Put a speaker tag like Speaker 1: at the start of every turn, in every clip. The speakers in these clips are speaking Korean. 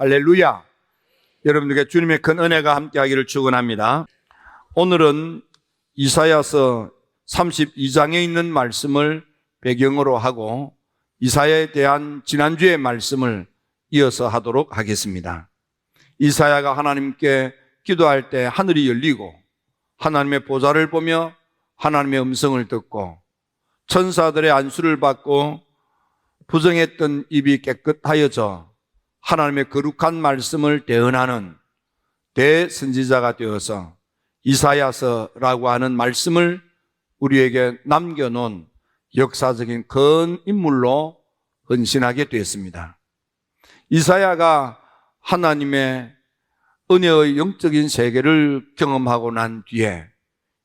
Speaker 1: 할렐루야. 여러분들께 주님의 큰 은혜가 함께하기를 축원합니다. 오늘은 이사야서 32장에 있는 말씀을 배경으로 하고 이사야에 대한 지난주의 말씀을 이어서 하도록 하겠습니다. 이사야가 하나님께 기도할 때 하늘이 열리고 하나님의 보좌를 보며 하나님의 음성을 듣고 천사들의 안수를 받고 부정했던 입이 깨끗하여져 하나님의 거룩한 말씀을 대언하는 대선지자가 되어서 이사야서라고 하는 말씀을 우리에게 남겨놓은 역사적인 큰 인물로 헌신하게 되었습니다. 이사야가 하나님의 은혜의 영적인 세계를 경험하고 난 뒤에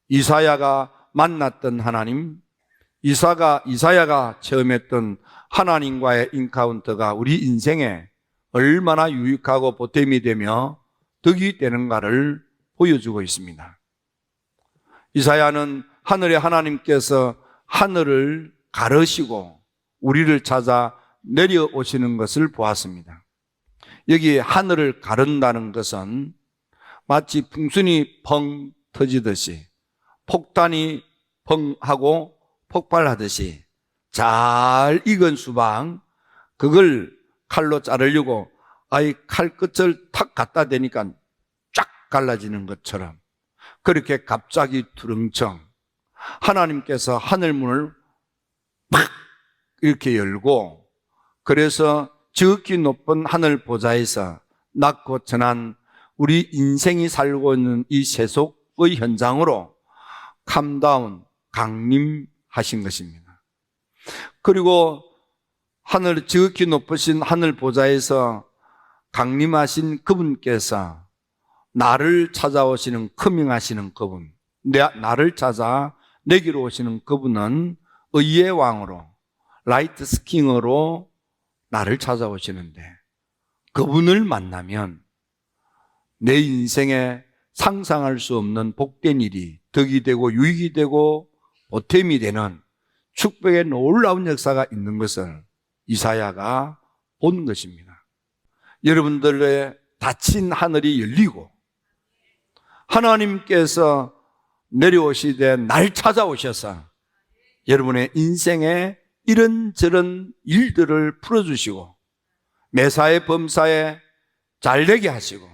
Speaker 1: 이사야가 만났던 하나님, 이사야가 체험했던 하나님과의 인카운터가 우리 인생에 얼마나 유익하고 보탬이 되며 덕이 되는가를 보여주고 있습니다. 이사야는 하늘의 하나님께서 하늘을 가르시고 우리를 찾아 내려오시는 것을 보았습니다. 여기 하늘을 가른다는 것은 마치 풍선이 펑 터지듯이 폭탄이 펑 하고 폭발하듯이 잘 익은 수박, 그걸 칼로 자르려고 칼 끝을 탁 갖다 대니까 쫙 갈라지는 것처럼 그렇게 갑자기 두릉청 하나님께서 하늘문을 팍 이렇게 열고, 그래서 지극히 높은 하늘 보좌에서 낮고 천한 우리 인생이 살고 있는 이 세속의 현장으로 캄다운 강림하신 것입니다. 그리고 하늘 지극히 높으신 하늘 보좌에서 강림하신 그분께서 나를 찾아오시는 커밍하시는 그분, 나를 찾아 내기로 오시는 그분은 의의 왕으로 라이트 스킹으로 나를 찾아오시는데, 그분을 만나면 내 인생에 상상할 수 없는 복된 일이 덕이 되고 유익이 되고 보탬이 되는 축복의 놀라운 역사가 있는 것을 이사야가 본 것입니다. 여러분들의 닫힌 하늘이 열리고 하나님께서 내려오시되 날 찾아오셔서 여러분의 인생에 이런저런 일들을 풀어주시고 매사에 범사에 잘되게 하시고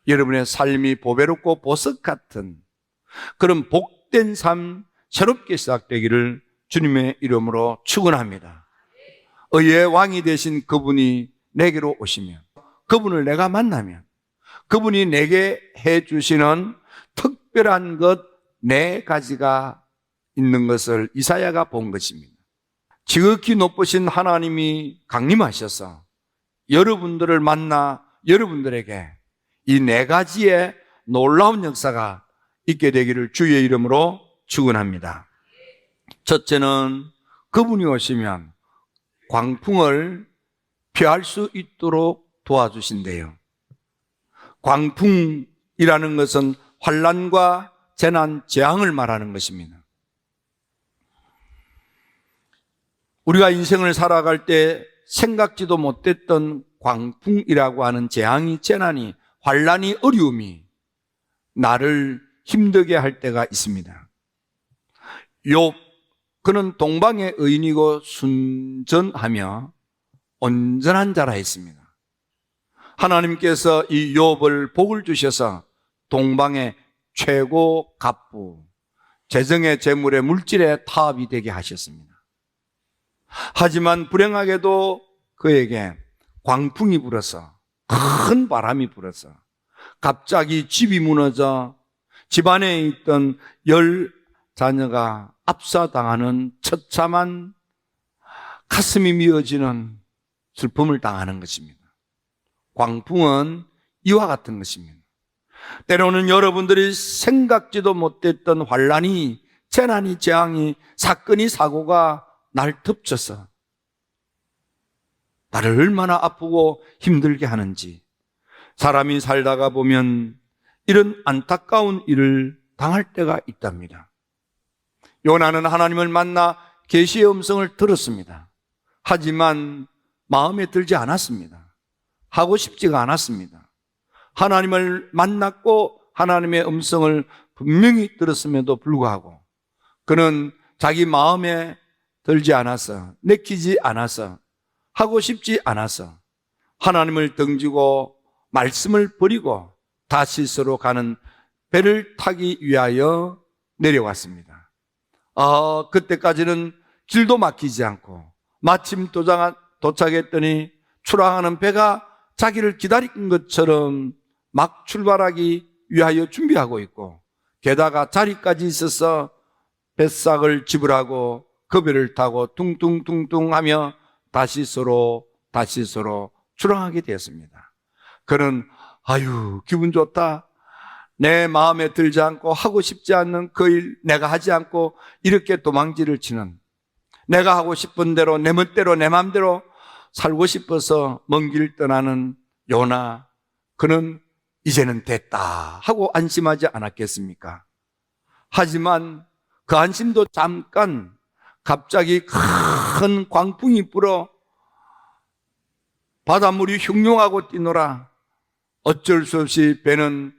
Speaker 1: 여러분의 삶이 보배롭고 보석 같은 그런 복된 삶 새롭게 시작되기를 주님의 이름으로 축원합니다. 의의 왕이 되신 그분이 내게로 오시면, 그분을 내가 만나면 그분이 내게 해주시는 특별한 것 4가지가 있는 것을 이사야가 본 것입니다. 지극히 높으신 하나님이 강림하셔서 여러분들을 만나 여러분들에게 이 4가지의 놀라운 역사가 있게 되기를 주의 이름으로 축원합니다. 첫째는 그분이 오시면 광풍을 피할 수 있도록 도와주신대요. 광풍이라는 것은 환난과 재난, 재앙을 말하는 것입니다. 우리가 인생을 살아갈 때 생각지도 못했던 광풍이라고 하는 재앙이, 재난이, 환난이, 어려움이 나를 힘들게 할 때가 있습니다. 욥, 그는 동방의 의인이고 순전하며 온전한 자라 했습니다. 하나님께서 이 욥을 복을 주셔서 동방의 최고 갑부, 재정의 재물의 물질의 타업이 되게 하셨습니다. 하지만 불행하게도 그에게 광풍이 불어서, 큰 바람이 불어서 갑자기 집이 무너져 집안에 있던 10자녀가 압사당하는 처참한 가슴이 미어지는 슬픔을 당하는 것입니다. 광풍은 이와 같은 것입니다. 때로는 여러분들이 생각지도 못했던 환난이, 재난이, 재앙이, 사건이, 사고가 날 덮쳐서 나를 얼마나 아프고 힘들게 하는지, 사람이 살다가 보면 이런 안타까운 일을 당할 때가 있답니다. 요나는 하나님을 만나 계시의 음성을 들었습니다. 하지만 마음에 들지 않았습니다. 하고 싶지가 않았습니다. 하나님을 만났고 하나님의 음성을 분명히 들었음에도 불구하고 그는 자기 마음에 들지 않아서, 내키지 않아서, 하고 싶지 않아서 하나님을 등지고 말씀을 버리고 다시스로 가는 배를 타기 위하여 내려왔습니다. 그때까지는 길도 막히지 않고 마침 도착했더니 출항하는 배가 자기를 기다린 것처럼 막 출발하기 위하여 준비하고 있고 게다가 자리까지 있어서 뱃삭을 지불하고 그 배를 타고 퉁퉁퉁퉁 하며 다시스로 출항하게 되었습니다. 그는 기분 좋다. 내 마음에 들지 않고 하고 싶지 않는 그 일 내가 하지 않고 이렇게 도망질을 치는, 내가 하고 싶은 대로 내 멋대로 내 마음대로 살고 싶어서 먼 길 떠나는 요나, 그는 이제는 됐다 하고 안심하지 않았겠습니까? 하지만 그 안심도 잠깐, 갑자기 큰 광풍이 불어 바닷물이 흉흉하고 뛰노라 어쩔 수 없이 배는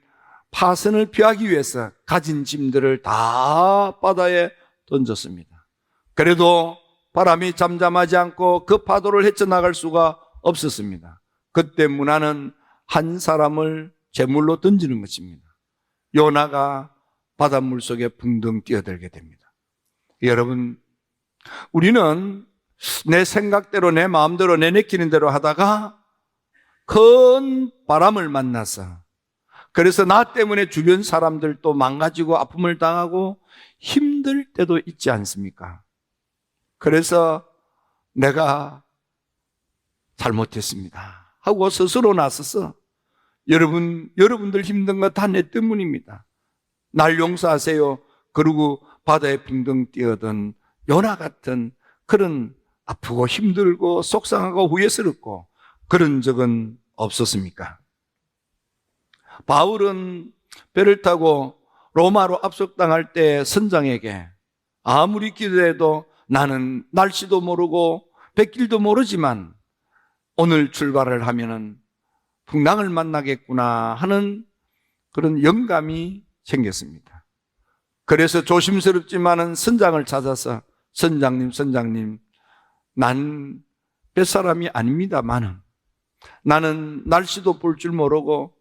Speaker 1: 파선을 피하기 위해서 가진 짐들을 다 바다에 던졌습니다. 그래도 바람이 잠잠하지 않고 그 파도를 헤쳐나갈 수가 없었습니다. 그때 문화는 한 사람을 제물로 던지는 것입니다. 요나가 바닷물 속에 붕덩 뛰어들게 됩니다. 여러분, 우리는 내 생각대로 내 마음대로 내 내키는 대로 하다가 큰 바람을 만나서, 그래서 나 때문에 주변 사람들도 망가지고 아픔을 당하고 힘들 때도 있지 않습니까? 그래서 내가 잘못했습니다 하고 스스로 나서서 여러분들 힘든 거 다 내 때문입니다, 날 용서하세요 그러고 바다에 붕덩 뛰어든 요나 같은 그런 아프고 힘들고 속상하고 후회스럽고 그런 적은 없었습니까? 바울은 배를 타고 로마로 압송당할 때 선장에게 아무리 기도해도 나는 날씨도 모르고 백길도 모르지만 오늘 출발을 하면은 풍랑을 만나겠구나 하는 그런 영감이 생겼습니다. 그래서 조심스럽지만은 선장을 찾아서 선장님, 난 뱃사람이 아닙니다만은 나는 날씨도 볼 줄 모르고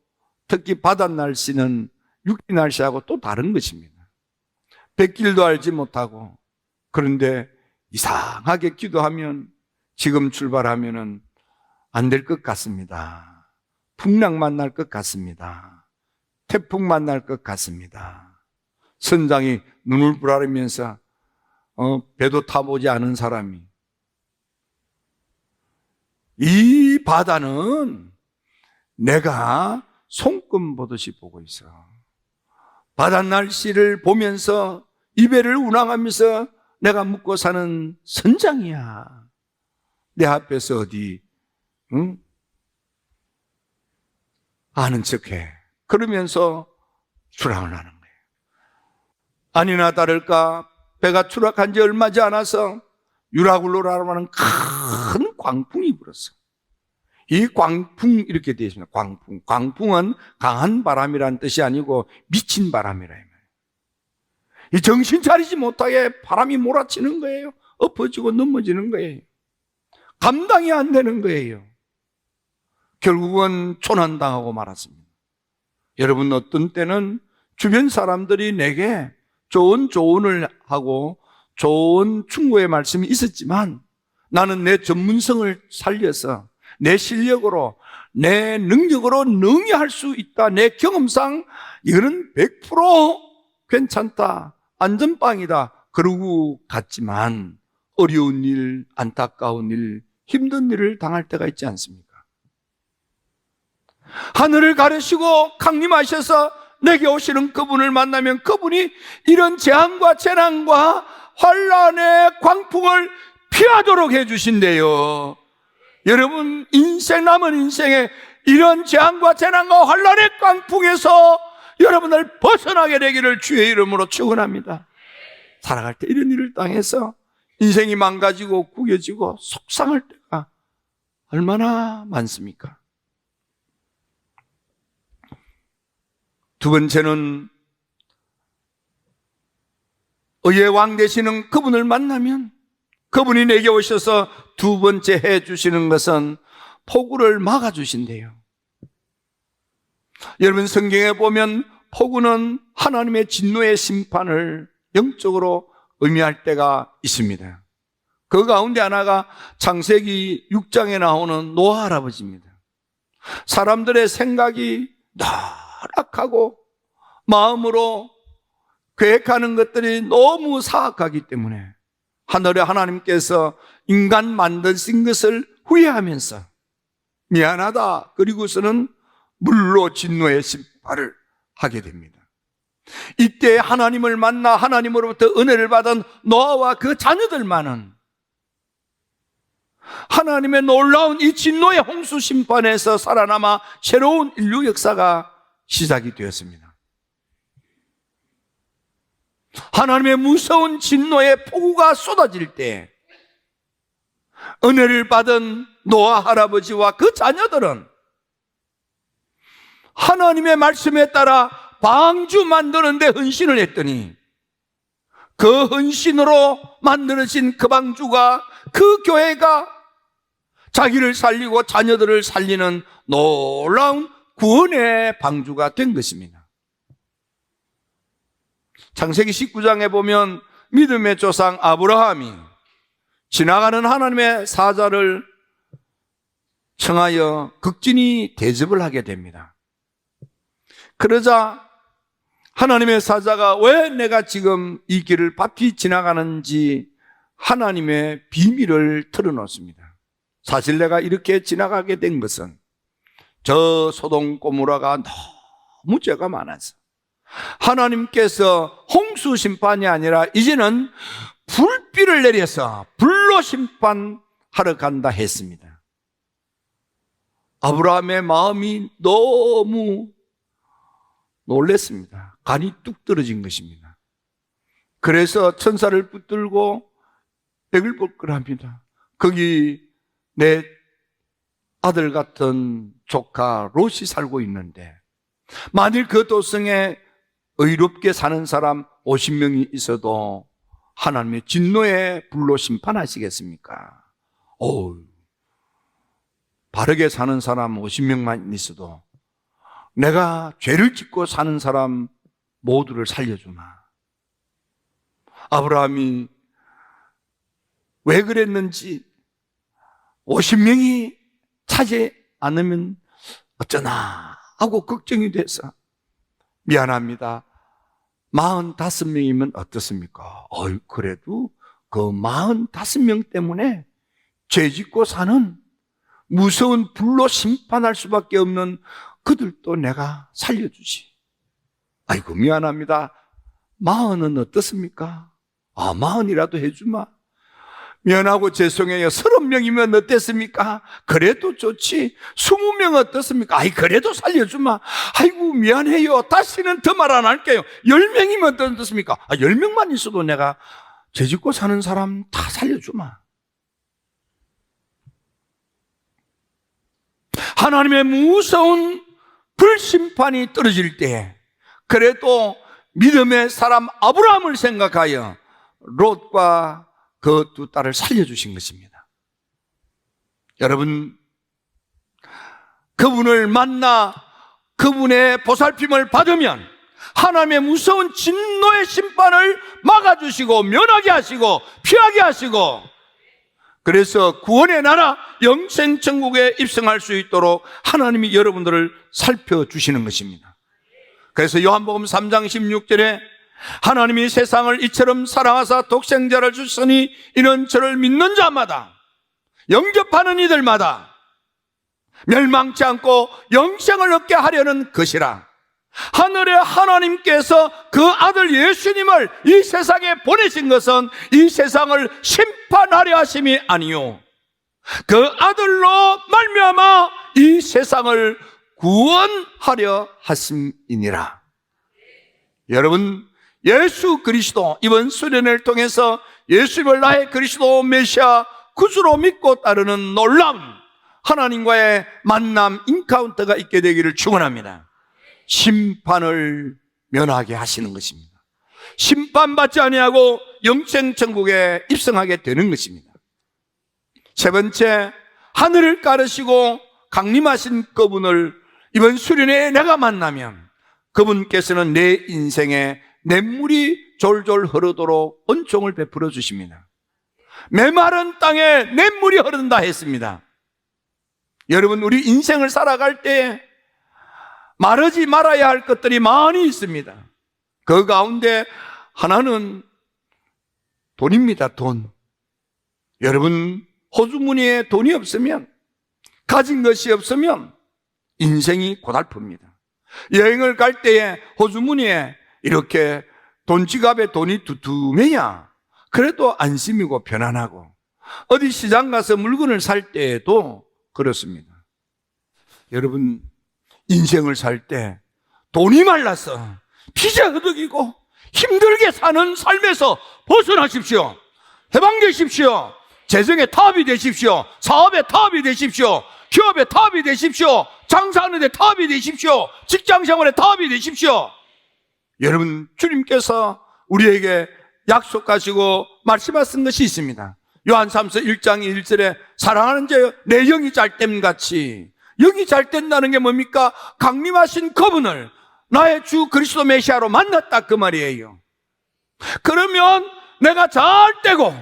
Speaker 1: 특히 바다 날씨는 육지 날씨하고 또 다른 것입니다. 백길도 알지 못하고 그런데 이상하게 기도하면 지금 출발하면은 안 될 것 같습니다. 풍랑 만날 것 같습니다. 태풍 만날 것 같습니다. 선장이 눈을 부라리면서 배도 타보지 않은 사람이 이 바다는 내가 손금 보듯이 보고 있어. 바다 날씨를 보면서 이 배를 운항하면서 내가 묵고 사는 선장이야. 내 앞에서 어디 아는 척해. 그러면서 출항을 하는 거예요. 아니나 다를까 배가 추락한 지 얼마지 않아서 유라굴로라고 하는 큰 광풍이 불었어. 이 광풍 이렇게 되어 있습니다. 광풍은 강한 바람이라는 뜻이 아니고 미친 바람이라 이 말이에요. 이 정신 차리지 못하게 바람이 몰아치는 거예요. 엎어지고 넘어지는 거예요. 감당이 안 되는 거예요. 결국은 초난당하고 말았습니다. 여러분, 어떤 때는 주변 사람들이 내게 좋은 조언을 하고 좋은 충고의 말씀이 있었지만 나는 내 전문성을 살려서 내 실력으로 내 능력으로 능히 할 수 있다, 내 경험상 이거는 100% 괜찮다, 안전빵이다 그러고 갔지만 어려운 일, 안타까운 일, 힘든 일을 당할 때가 있지 않습니까? 하늘을 가르시고 강림하셔서 내게 오시는 그분을 만나면 그분이 이런 재앙과 재난과 환란의 광풍을 피하도록 해주신대요. 여러분, 남은 인생에 이런 재앙과 재난과 환란의 광풍에서 여러분을 벗어나게 되기를 주의 이름으로 축원합니다. 살아갈 때 이런 일을 당해서 인생이 망가지고 구겨지고 속상할 때가 얼마나 많습니까? 두 번째는 의의 왕 되시는 그분을 만나면 그분이 내게 오셔서 두 번째 해 주시는 것은 폭우를 막아주신대요. 여러분, 성경에 보면 폭우는 하나님의 진노의 심판을 영적으로 의미할 때가 있습니다. 그 가운데 하나가 창세기 6장에 나오는 노아 할아버지입니다. 사람들의 생각이 나락하고 마음으로 계획하는 것들이 너무 사악하기 때문에 하늘의 하나님께서 인간 만드신 것을 후회하면서 미안하다, 그리고서는 물로 진노의 심판을 하게 됩니다. 이때 하나님을 만나 하나님으로부터 은혜를 받은 노아와 그 자녀들만은 하나님의 놀라운 이 진노의 홍수 심판에서 살아남아 새로운 인류 역사가 시작이 되었습니다. 하나님의 무서운 진노의 폭우가 쏟아질 때 은혜를 받은 노아 할아버지와 그 자녀들은 하나님의 말씀에 따라 방주 만드는데 헌신을 했더니 그 헌신으로 만들어진 그 방주가, 그 교회가 자기를 살리고 자녀들을 살리는 놀라운 구원의 방주가 된 것입니다. 창세기 19장에 보면 믿음의 조상 아브라함이 지나가는 하나님의 사자를 청하여 극진히 대접을 하게 됩니다. 그러자 하나님의 사자가 왜 내가 지금 이 길을 밟히 지나가는지 하나님의 비밀을 털어놓습니다. 사실 내가 이렇게 지나가게 된 것은 저 소돔 고모라가 너무 죄가 많아서 하나님께서 홍수 심판이 아니라 이제는 불비를 내려서 불로 심판하러 간다 했습니다. 아브라함의 마음이 너무 놀랐습니다. 간이 뚝 떨어진 것입니다. 그래서 천사를 붙들고 베글복글합니다. 거기 내 아들 같은 조카 롯이 살고 있는데 만일 그 도성에 의롭게 사는 사람 50명이 있어도 하나님의 진노의 불로 심판하시겠습니까? 바르게 사는 사람 50명만 있어도 내가 죄를 짓고 사는 사람 모두를 살려주마. 아브라함이 왜 그랬는지 50명이 차지 않으면 어쩌나 하고 걱정이 돼서 미안합니다. 45명이면 어떻습니까? 그래도 그 45명 때문에 죄 짓고 사는 무서운 불로 심판할 수밖에 없는 그들도 내가 살려주지. 아이고 미안합니다. 40은 어떻습니까? 40이라도 해주마. 미안하고 죄송해요. 30명이면 어땠습니까? 그래도 좋지. 20명 어떻습니까? 그래도 살려주마. 아이고 미안해요. 다시는 더 말 안 할게요. 10명이면 어떻습니까? 10명만 있어도 내가 죄 짓고 사는 사람 다 살려주마. 하나님의 무서운 불심판이 떨어질 때 그래도 믿음의 사람 아브라함을 생각하여 롯과 그 두 딸을 살려주신 것입니다. 여러분, 그분을 만나 그분의 보살핌을 받으면 하나님의 무서운 진노의 심판을 막아주시고 면하게 하시고 피하게 하시고, 그래서 구원의 나라 영생천국에 입성할 수 있도록 하나님이 여러분들을 살펴주시는 것입니다. 그래서 요한복음 3장 16절에 하나님이 세상을 이처럼 사랑하사 독생자를 주시니 이는 저를 믿는 자마다, 영접하는 이들마다 멸망치 않고 영생을 얻게 하려는 것이라. 하늘의 하나님께서 그 아들 예수님을 이 세상에 보내신 것은 이 세상을 심판하려 하심이 아니요 그 아들로 말미암아 이 세상을 구원하려 하심이니라. 여러분, 예수 그리스도, 이번 수련회를 통해서 예수님을 나의 그리스도 메시아 구주로 믿고 따르는 놀라운 하나님과의 만남 인카운터가 있게 되기를 축원합니다. 심판을 면하게 하시는 것입니다. 심판받지 아니하고 영생 천국에 입성하게 되는 것입니다. 세 번째, 하늘을 가르시고 강림하신 그분을 이번 수련회에 내가 만나면 그분께서는 내 인생에 냇물이 졸졸 흐르도록 은총을 베풀어 주십니다. 메마른 땅에 냇물이 흐른다 했습니다. 여러분, 우리 인생을 살아갈 때 마르지 말아야 할 것들이 많이 있습니다. 그 가운데 하나는 돈입니다. 돈. 여러분, 호주머니에 돈이 없으면, 가진 것이 없으면 인생이 고달픕니다. 여행을 갈 때에 호주머니에 이렇게 돈 지갑에 돈이 두툼해야 그래도 안심이고 편안하고, 어디 시장 가서 물건을 살 때에도 그렇습니다. 여러분, 인생을 살 때 돈이 말라서 피자 허덕이고 힘들게 사는 삶에서 벗어나십시오. 해방되십시오. 재정의 탑이 되십시오. 사업의 탑이 되십시오. 기업의 탑이 되십시오. 장사하는 데 탑이 되십시오. 직장생활의 탑이 되십시오. 여러분, 주님께서 우리에게 약속하시고 말씀하신 것이 있습니다. 요한삼서 1장 1절에 사랑하는 자 내 영이 잘됨 같이, 영이 잘된다는 게 뭡니까? 강림하신 그분을 나의 주 그리스도 메시아로 만났다, 그 말이에요. 그러면 내가 잘 되고,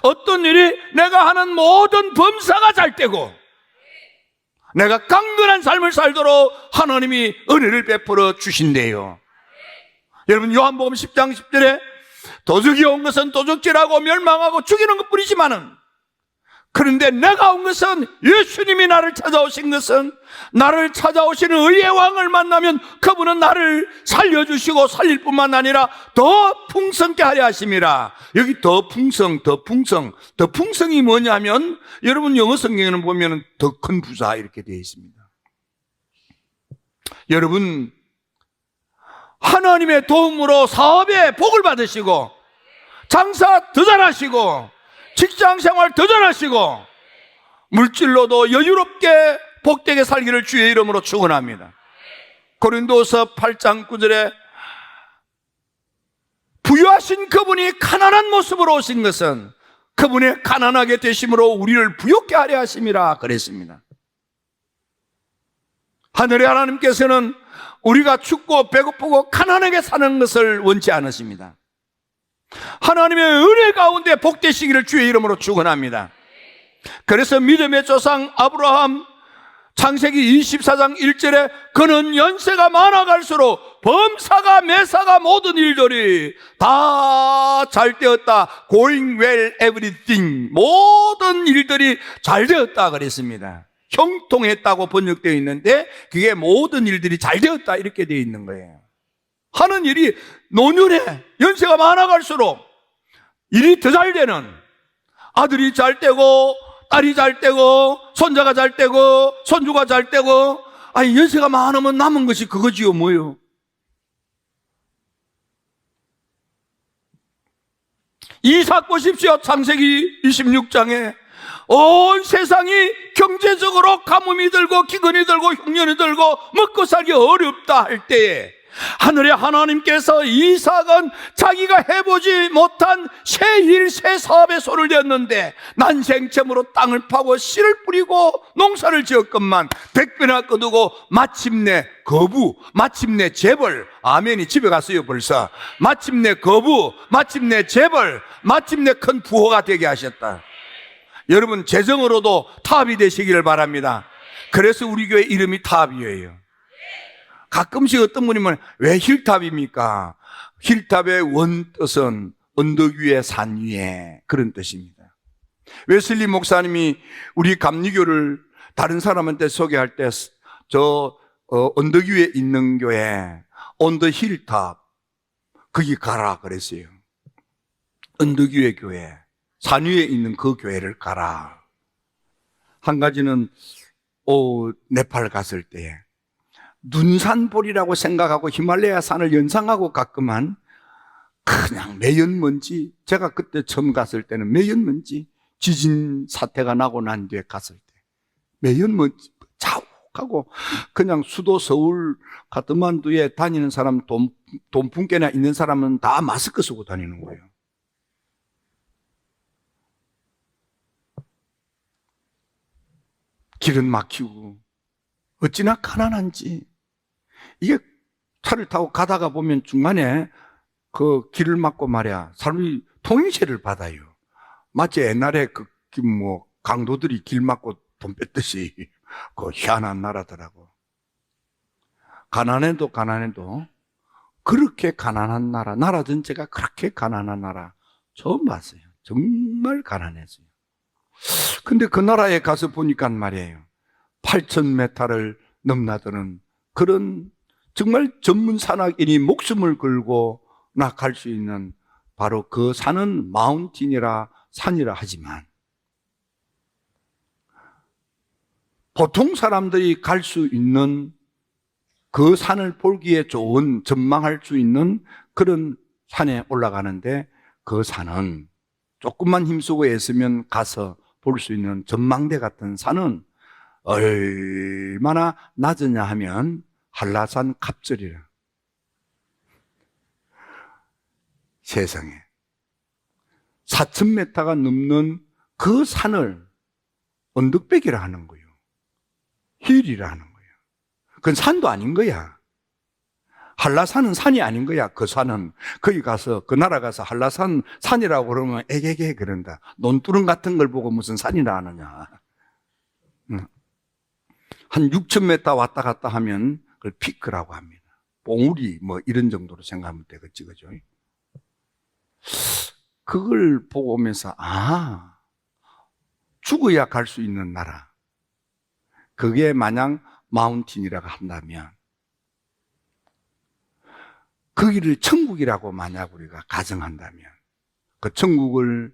Speaker 1: 어떤 일이, 내가 하는 모든 범사가 잘 되고, 내가 강건한 삶을 살도록 하나님이 은혜를 베풀어 주신대요. 여러분, 요한복음 10장 10절에 도적이 온 것은 도적질하고 멸망하고 죽이는 것뿐이지만은, 그런데 내가 온 것은, 예수님이 나를 찾아오신 것은, 나를 찾아오시는 의의 왕을 만나면 그분은 나를 살려주시고 살릴 뿐만 아니라 더 풍성케 하려 하심이라. 여기 더 풍성이 뭐냐면, 여러분 영어 성경에는 보면 더 큰 부자 이렇게 되어 있습니다. 여러분, 하나님의 도움으로 사업에 복을 받으시고, 장사 더 잘하시고, 직장생활 더 잘하시고, 물질로도 여유롭게 복되게 살기를 주의 이름으로 축원합니다. 고린도서 8장 9절에 부유하신 그분이 가난한 모습으로 오신 것은 그분의 가난하게 되심으로 우리를 부욕케 하려 하심이라 그랬습니다. 하늘의 하나님께서는 우리가 춥고 배고프고 가난하게 사는 것을 원치 않으십니다. 하나님의 은혜 가운데 복되시기를 주의 이름으로 축원합니다. 그래서 믿음의 조상 아브라함, 창세기 24장 1절에 그는 연세가 많아갈수록 범사가 매사가 모든 일들이 다 잘 되었다. Going well everything. 모든 일들이 잘 되었다 그랬습니다. 형통했다고 번역되어 있는데 그게 모든 일들이 잘 되었다 이렇게 되어 있는 거예요. 하는 일이 노년에 연세가 많아갈수록 일이 더 잘 되는, 아들이 잘 되고 딸이 잘 되고 손자가 잘 되고 손주가 잘 되고, 아니 연세가 많으면 남은 것이 그거지요 뭐요. 이삭 보십시오. 창세기 26장에 온 세상이 경제적으로 가뭄이 들고 기근이 들고 흉년이 들고 먹고 살기 어렵다 할 때에 하늘의 하나님께서 이삭은 자기가 해보지 못한 새 일, 새 사업에 손을 댔는데 난생처음으로 땅을 파고 씨를 뿌리고 농사를 지었건만 백배나 거두고 마침내 거부, 마침내 재벌, 아멘이 집에 갔어요 벌써. 마침내 거부, 마침내 재벌, 마침내 큰 부호가 되게 하셨다. 여러분, 재정으로도 탑이 되시기를 바랍니다. 그래서 우리 교회 이름이 탑이에요. 가끔씩 어떤 분이 면 왜 힐탑입니까? 힐탑의 원뜻은 언덕 위에 산 위에, 그런 뜻입니다. 웨슬리 목사님이 우리 감리교를 다른 사람한테 소개할 때 언덕 위에 있는 교회, 언더 힐탑, 거기 가라 그랬어요. 언덕 위에 교회, 산 위에 있는 그 교회를 가라. 한 가지는 네팔 갔을 때에 눈산볼이라고 생각하고 히말라야 산을 연상하고 갔구만 그냥 매연먼지, 제가 그때 처음 갔을 때는 매연먼지, 지진 사태가 나고 난 뒤에 갔을 때 매연먼지 하고 그냥 수도 서울 가트만두에 다니는 사람 돈 푼개나 있는 사람은 다 마스크 쓰고 다니는 거예요. 길은 막히고 어찌나 가난한지. 이게 차를 타고 가다가 보면 중간에 그 길을 막고 말이야 사람이 통행세를 받아요. 마치 옛날에 강도들이 길 막고 돈 뺐듯이 그 희한한 나라더라고. 가난해도 그렇게 가난한 나라 전체가 그렇게 가난한 나라 처음 봤어요. 정말 가난했어요. 근데 그 나라에 가서 보니까 말이에요, 8,000m를 넘나드는 그런 정말 전문 산악인이 목숨을 걸고 갈 수 있는 바로 그 산은 마운틴이라 산이라 하지만 보통 사람들이 갈 수 있는 그 산을 보기에 좋은, 전망할 수 있는 그런 산에 올라가는데 그 산은 조금만 힘쓰고 애쓰면 가서 볼 수 있는 전망대 같은 산은 얼마나 낮으냐 하면 한라산 갑절이라. 세상에 4,000m가 넘는 그 산을 언덕백이라 하는 거예요. 힐이라 하는 거예요. 그건 산도 아닌 거야. 한라산은 산이 아닌 거야. 그 산은 거기 가서 그 나라 가서 한라산 산이라고 그러면 에게게 그런다. 논두렁 같은 걸 보고 무슨 산이라 하느냐. 한 6,000m 왔다 갔다 하면 그걸 피크라고 합니다. 봉우리 이런 정도로 생각하면 되겠지, 그죠? 그걸 보고 오면서 죽어야 갈 수 있는 나라, 그게 만약 마운틴이라고 한다면 거기를 천국이라고 만약 우리가 가정한다면 그 천국을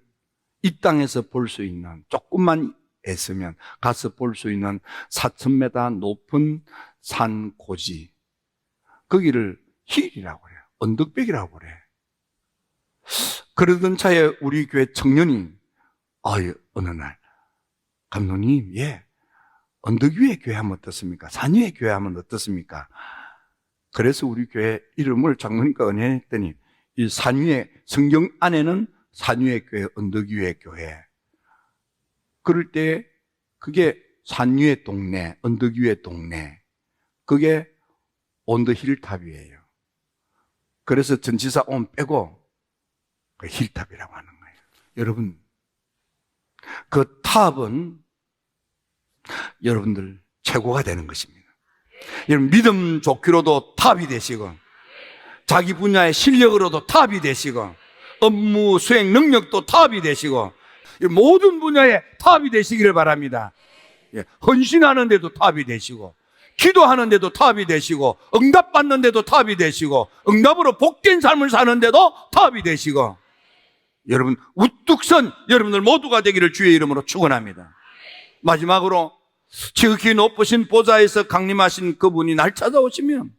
Speaker 1: 이 땅에서 볼 수 있는, 조금만 애쓰면 가서 볼 수 있는 4,000m 높은 산 고지, 거기를 힐이라고 그래요. 언덕백이라고 그래. 그러던 차에 우리 교회 청년이 어느 날 감독님, 언덕 위에 교회 하면 어떻습니까? 산 위에 교회 하면 어떻습니까? 그래서 우리 교회 이름을 장로님과 은혜했더니 이 산 위에, 성경 안에는 산 위에 교회, 언덕 위에 교회. 그럴 때 그게 산 위의 동네, 언덕 위의 동네, 그게 온더 힐탑이에요. 그래서 전치사 온 빼고 그 힐탑이라고 하는 거예요. 여러분, 그 탑은 여러분들 최고가 되는 것입니다. 여러분, 믿음 좋기로도 탑이 되시고, 자기 분야의 실력으로도 탑이 되시고, 업무 수행 능력도 탑이 되시고, 모든 분야에 탑이 되시기를 바랍니다. 헌신하는데도 탑이 되시고, 기도하는데도 탑이 되시고, 응답받는데도 탑이 되시고, 응답으로 복된 삶을 사는데도 탑이 되시고, 여러분 우뚝 선 여러분들 모두가 되기를 주의 이름으로 축원합니다. 마지막으로 지극히 높으신 보좌에서 강림하신 그분이 날 찾아오시면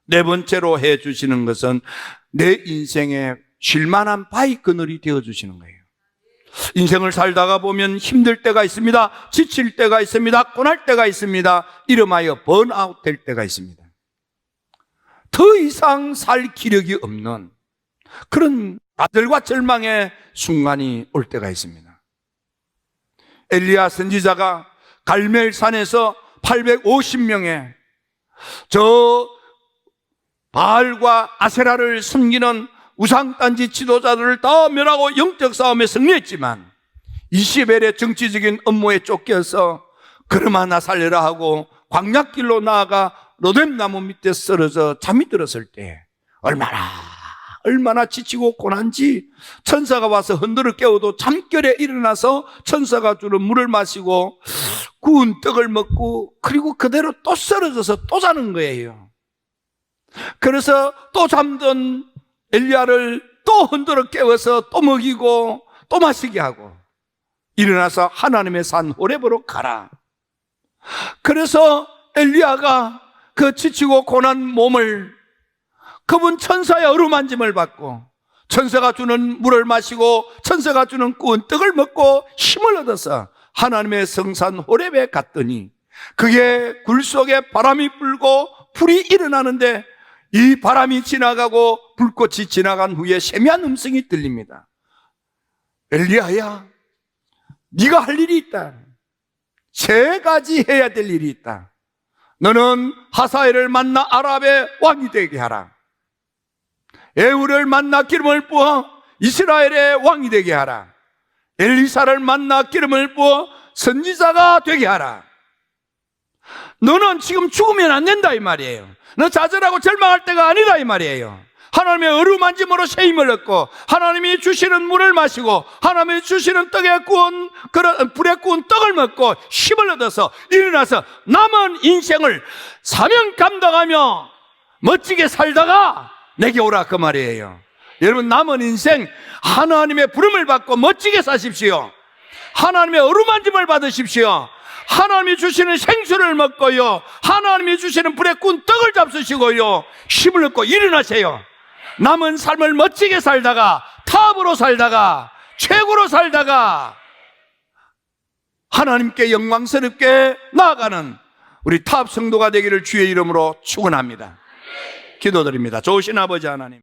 Speaker 1: 네 번째로 해주시는 것은 내 인생에 쉴만한 바위 그늘이 되어주시는 거예요. 인생을 살다가 보면 힘들 때가 있습니다. 지칠 때가 있습니다. 고날 때가 있습니다. 이름하여 번아웃 될 때가 있습니다. 더 이상 살 기력이 없는 그런 좌절과 절망의 순간이 올 때가 있습니다. 엘리야 선지자가 갈멜산에서 850명의 저 바알과 아세라를 섬기는 우상단지 지도자들을 다 멸하고 영적 싸움에 승리했지만 이시벨의 정치적인 업무에 쫓겨서 그러나 살려라 하고 광약길로 나아가 로뎀나무 밑에 쓰러져 잠이 들었을 때 얼마나 지치고 고난지 천사가 와서 흔들어 깨워도 잠결에 일어나서 천사가 주는 물을 마시고 구운 떡을 먹고 그리고 그대로 또 쓰러져서 또 자는 거예요. 그래서 또 잠든 엘리야를 또 흔들어 깨워서 또 먹이고 또 마시게 하고 일어나서 하나님의 산 호렙으로 가라. 그래서 엘리야가 그 지치고 고난 몸을 그분 천사의 어루만짐을 받고 천사가 주는 물을 마시고 천사가 주는 구운 떡을 먹고 힘을 얻어서 하나님의 성산 호렙에 갔더니 그게 굴 속에 바람이 불고 불이 일어나는데 이 바람이 지나가고 불꽃이 지나간 후에 세미한 음성이 들립니다. 엘리야야, 네가 할 일이 있다. 세 가지 해야 될 일이 있다. 너는 하사엘을 만나 아랍의 왕이 되게 하라. 에후를 만나 기름을 부어 이스라엘의 왕이 되게 하라. 엘리사를 만나 기름을 부어 선지자가 되게 하라. 너는 지금 죽으면 안 된다 이 말이에요. 너 좌절하고 절망할 때가 아니다 이 말이에요. 하나님의 어루만짐으로 새 힘을 얻고 하나님이 주시는 물을 마시고 하나님이 주시는 불에 구운 떡을 먹고 힘을 얻어서 일어나서 남은 인생을 사명 감당하며 멋지게 살다가 내게 오라 그 말이에요. 여러분, 남은 인생 하나님의 부름을 받고 멋지게 사십시오. 하나님의 어루만짐을 받으십시오. 하나님이 주시는 생수를 먹고요, 하나님이 주시는 불에 구운 떡을 잡수시고요, 힘을 얻고 일어나세요. 남은 삶을 멋지게 살다가, 탑으로 살다가, 최고로 살다가 하나님께 영광스럽게 나아가는 우리 탑 성도가 되기를 주의 이름으로 축원합니다. 기도드립니다. 좋으신 아버지 하나님,